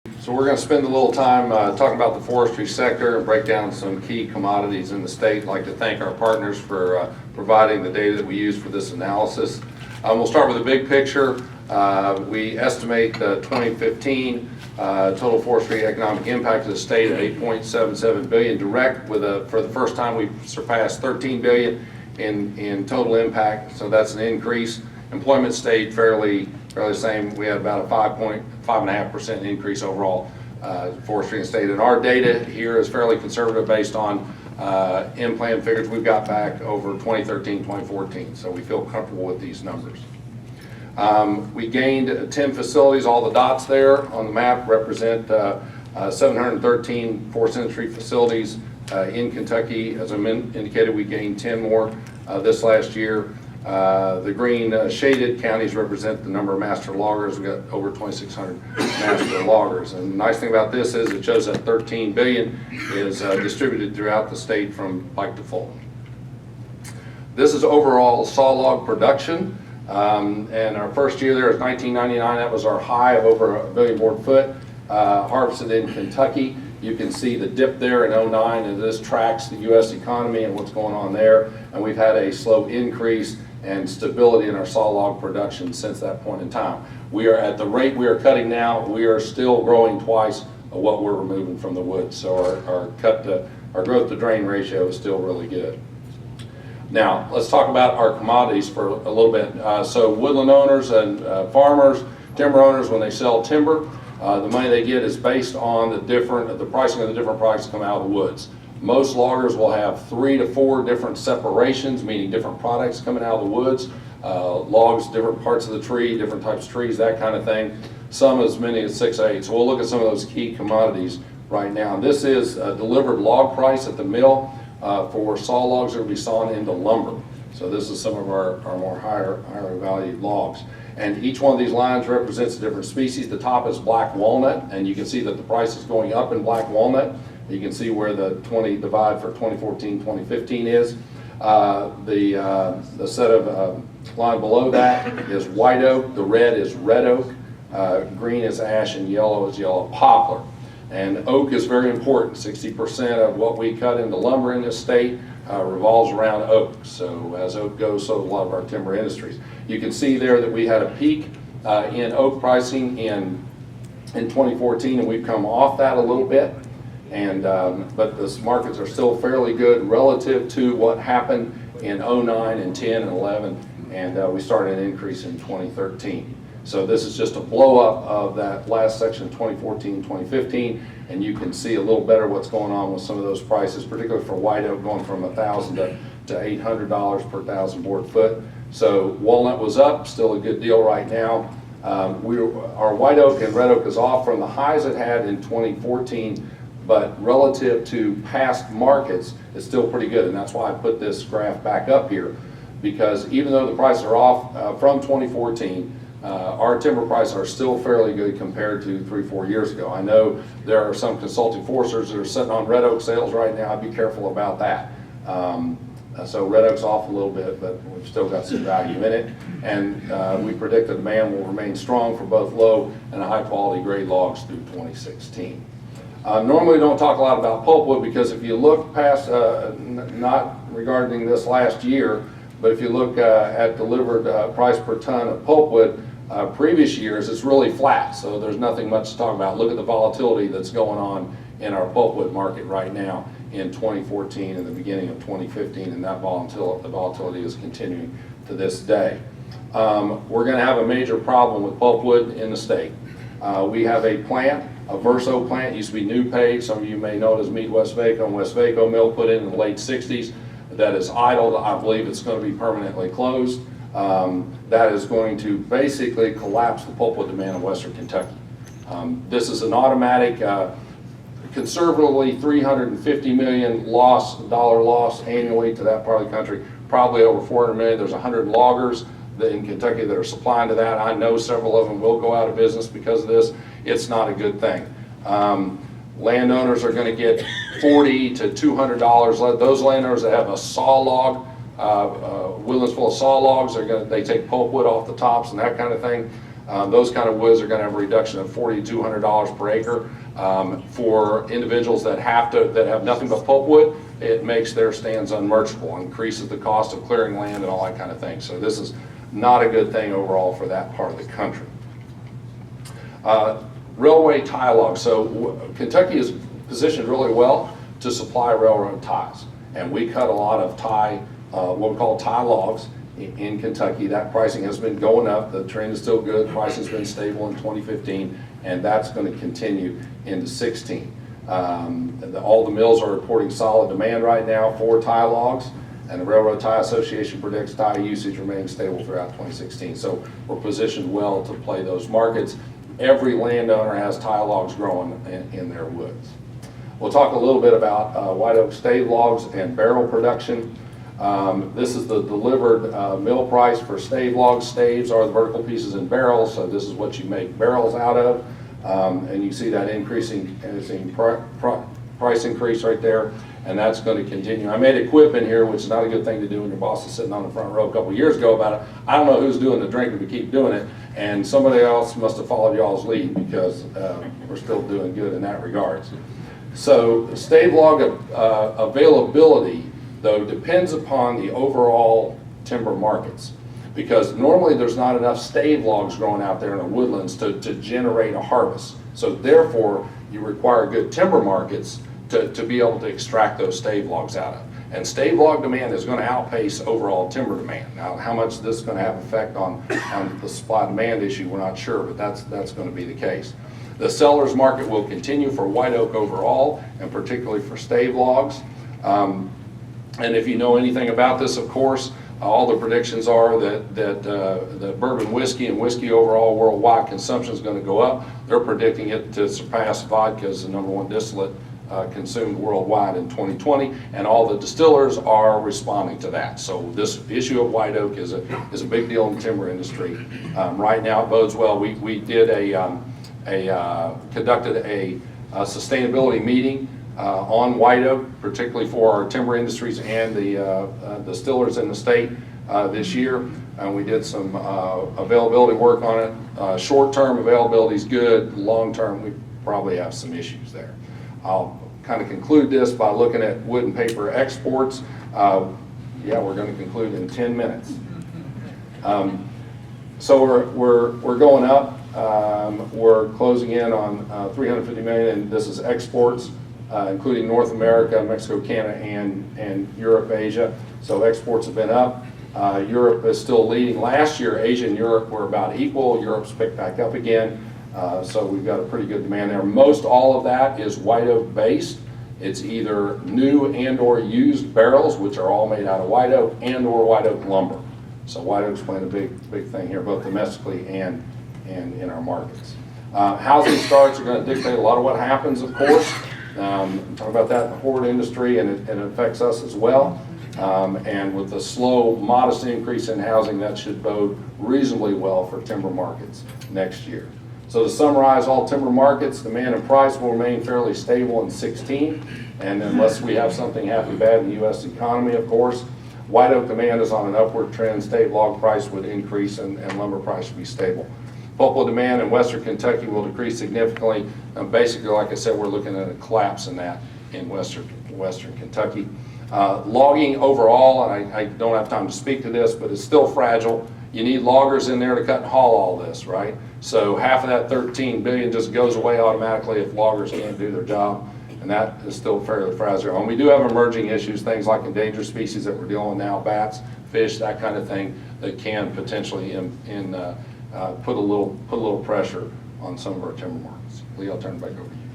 So we're going to spend a little time talking about the forestry sector and break down some key commodities in the state. I'd like to thank our partners for providing the data that we use for this analysis. We'll start with the big picture. We estimate the 2015 total forestry economic impact of the state at $8.77 billion direct, for the first time we've surpassed $13 billion in total impact, so that's an increase. Employment stayed fairly the same. We had about a 5.5% increase overall forestry in the state. And our data here is fairly conservative based on in-plan figures we've got back over 2013, 2014. So we feel comfortable with these numbers. We gained 10 facilities. All the dots there on the map represent 713 forest industry facilities in Kentucky. As I indicated, we gained 10 more this last year. The green shaded counties represent the number of master loggers. We've got over 2,600 master loggers. And the nice thing about this is it shows that $13 billion is distributed throughout the state from Pike to Fulton. This is overall saw log production. And our first year there is 1999. That was our high of over 1 billion board foot harvested in Kentucky. You can see the dip there in 09, and this tracks the U.S. economy and what's going on there. And we've had a slow increase and stability in our saw log production since that point in time. We are at the rate we are cutting now, we are still growing twice what we're removing from the woods. So our growth to drain ratio is still really good. Now, let's talk about our commodities for a little bit. So woodland owners and farmers, timber owners, when they sell timber, the money they get is based on the pricing of the different products that come out of the woods. Most loggers will have 3 to 4 different separations, meaning different products coming out of the woods. Logs, different parts of the tree, different types of trees, that kind of thing. Some as many as 6 8. So we'll look at some of those key commodities right now. And this is a delivered log price at the mill for saw logs that will be sawn into lumber. So this is some of our more higher valued logs. And each one of these lines represents a different species. The top is black walnut, and you can see that the price is going up in black walnut. You can see where the 20 divide for 2014, 2015 is. The set of line below that is white oak, the red is red oak, green is ash, and yellow is yellow poplar. And oak is very important. 60% of what we cut into lumber in this state revolves around oak. So as oak goes, so does a lot of our timber industries. You can see there that we had a peak in oak pricing in 2014, and we've come off that a little bit. And but the markets are still fairly good relative to what happened in 09 and 10 and 11, and we started an increase in 2013. So this is just a blow up of that last section, 2014, 2015, and you can see a little better what's going on with some of those prices, particularly for white oak, going from $1,000 to $800 per 1,000 board foot. So walnut was up, still a good deal right now. Our white oak and red oak is off from the highs it had in 2014. But relative to past markets, it's still pretty good, and that's why I put this graph back up here, because even though the prices are off from 2014, our timber prices are still fairly good compared to 3-4 years ago. I know there are some consulting foresters that are sitting on red oak sales right now. I'd be careful about that. So red oak's off a little bit, but we've still got some value in it, and we predict the demand will remain strong for both low and high quality grade logs through 2016. Normally we don't talk a lot about pulpwood, because if you look past, not regarding this last year, but if you look at delivered price per ton of pulpwood previous years, it's really flat. So there's nothing much to talk about. Look at the volatility that's going on in our pulpwood market right now in 2014 and the beginning of 2015, and that volatility is continuing to this day. We're going to have a major problem with pulpwood in the state. We have a plant, a Verso plant, used to be New Page. Some of you may know it as Mead Westvaco and Westvaco Mill, put in the late 60s. That is idled. I believe it's going to be permanently closed. That is going to basically collapse the pulpwood demand in Western Kentucky. This is an automatic, conservatively $350 million dollar loss annually to that part of the country, probably over $400 million. There's 100 loggers in Kentucky that are supplying to that. I know several of them will go out of business because of this. It's not a good thing. Landowners are going to get $40 to $200. Those landowners that have a saw log, woodlands full of saw logs, they take pulpwood off the tops and that kind of thing. Those kind of woods are going to have a reduction of $40 to $200 per acre. For individuals that have nothing but pulpwood, it makes their stands unmerchantable, increases the cost of clearing land and all that kind of thing. So this is not a good thing overall for that part of the country. Railway tie logs. So Kentucky is positioned really well to supply railroad ties, and we cut a lot of what we call tie logs in Kentucky. That pricing has been going up. The trend is still good. Pricing has been stable in 2015, and that's going to continue into 16. All the mills are reporting solid demand right now for tie logs, and the Railroad Tie Association predicts tie usage remaining stable throughout 2016. So we're positioned well to play those markets. Every landowner has tie logs growing in their woods. We'll talk a little bit about white oak stave logs and barrel production. This is the delivered mill price for stave logs. Staves are the vertical pieces in barrels, so this is what you make barrels out of. And you see that increasing price increase right there, and that's going to continue. I made a quip in here, which is not a good thing to do when your boss is sitting on the front row a couple years ago about it. I don't know who's doing the drinking, but keep doing it, and somebody else must have followed y'all's lead, because we're still doing good in that regards. So stave log availability, though, depends upon the overall timber markets, because normally there's not enough stave logs growing out there in the woodlands to generate a harvest. So therefore, you require good timber markets to be able to extract those stave logs out of. And stave log demand is going to outpace overall timber demand. Now, how much this is going to have effect on the supply demand issue, we're not sure, but that's going to be the case. The seller's market will continue for white oak overall, and particularly for stave logs. And if you know anything about this, of course, all the predictions are that the bourbon whiskey and whiskey overall worldwide consumption is going to go up. They're predicting it to surpass vodka as the #1 distillate consumed worldwide in 2020, and all the distillers are responding to that. So this issue of white oak is a big deal in the timber industry. Right now, it bodes well. We conducted a sustainability meeting on white oak, particularly for our timber industries and the distillers in the state this year. And we did some availability work on it. Short-term availability is good. Long-term, we probably have some issues there. I'll kind of conclude this by looking at wood and paper exports. Yeah, we're going to conclude in 10 minutes. So we're going up. We're closing in on 350 million, and this is exports, including North America, Mexico, Canada, and Europe, Asia. So exports have been up. Europe is still leading. Last year, Asia and Europe were about equal. Europe's picked back up again. So we've got a pretty good demand there. Most all of that is white oak based. It's either new and or used barrels, which are all made out of white oak, and or white oak lumber. So white oak's playing a big thing here, both domestically and in our markets. Housing starts are going to dictate a lot of what happens, of course. Talk about that in the horde industry, and it affects us as well. And with the slow, modest increase in housing, that should bode reasonably well for timber markets next year. So to summarize all timber markets, demand and price will remain fairly stable in 16, and unless we have something happen bad in the U.S. economy, of course. White oak demand is on an upward trend. Stave log price would increase, and lumber price would be stable. Pulpwood demand in western Kentucky will decrease significantly. Basically, like I said, we're looking at a collapse in that in western Kentucky. Logging overall, and I don't have time to speak to this, but it's still fragile. You need loggers in there to cut and haul all this, right? So half of that $13 billion just goes away automatically if loggers can't do their job, and that is still fairly fragile. And we do have emerging issues, things like endangered species that we're dealing with now, bats, fish, that kind of thing, that can potentially put a little pressure on some of our timber markets. Lee, I'll turn it back over to you.